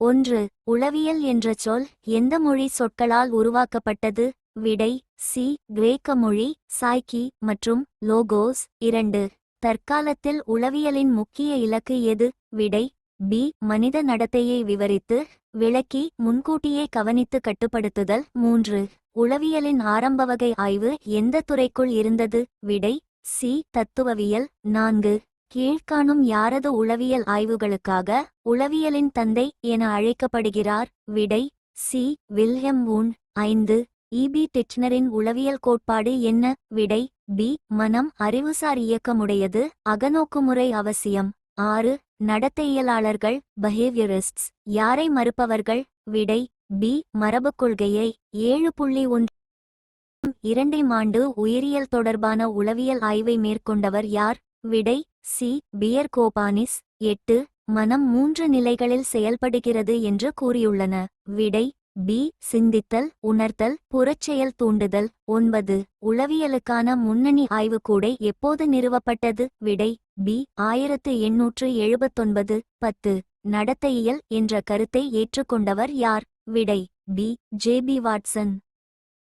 1. உளவியல் என்ற சொல் எந்த மொழி சொற்களால் உருவாக்கப்பட்டது? விடை சி. கிரேக்க மொழி சாய்க்கி மற்றும் லோகோஸ். 2. தற்காலத்தில் உளவியலின் முக்கிய இலக்கு எது? விடை பி. மனித நடத்தையை விவரித்து விளக்கி முன்கூட்டியே கவனித்து கட்டுப்படுத்துதல். 3. உளவியலின் ஆரம்பவகை ஆய்வு எந்த துறைக்குள் இருந்தது? விடை சி. தத்துவவியல். 4. கீழ்காணும் யாரது உளவியல் ஆய்வுகளுக்காக உளவியலின் தந்தை என அழைக்கப்படுகிறார்? விடை சி. Wilhelm wound. 5. இபி டிட்ச்னரின் உளவியல் கோட்பாடு என்ன? விடை பி. மனம் அறிவுசார் இயக்கமுடையது, அகநோக்குமுறை அவசியம். 6. நடத்தையியலாளர்கள் பிஹேவியரிஸ்ட்ஸ் யாரை மறுப்பவர்கள்? விடை பி. மரபுக் கொள்கையை. 7.1 2ஆம் ஆண்டு உயிரியல் தொடர்பான உளவியல் ஆய்வை மேற்கொண்டவர் யார்? விடை சி. பியர் கோபானிஸ். 8. மனம் 3 நிலைகளில் செயல்படுகிறது என்று கூறியுள்ளன. விடை பி. சிந்தித்தல், உணர்த்தல், புறச்செயல் தூண்டுதல். 9. உளவியலுக்கான முன்னணி ஆய்வுக்கூடை எப்போது நிறுவப்பட்டது? விடை பி. 1879. 10. நடத்தையியல் என்ற கருத்தை ஏற்றுக்கொண்டவர் யார்? விடை பி. ஜே. பி. வாட்சன்.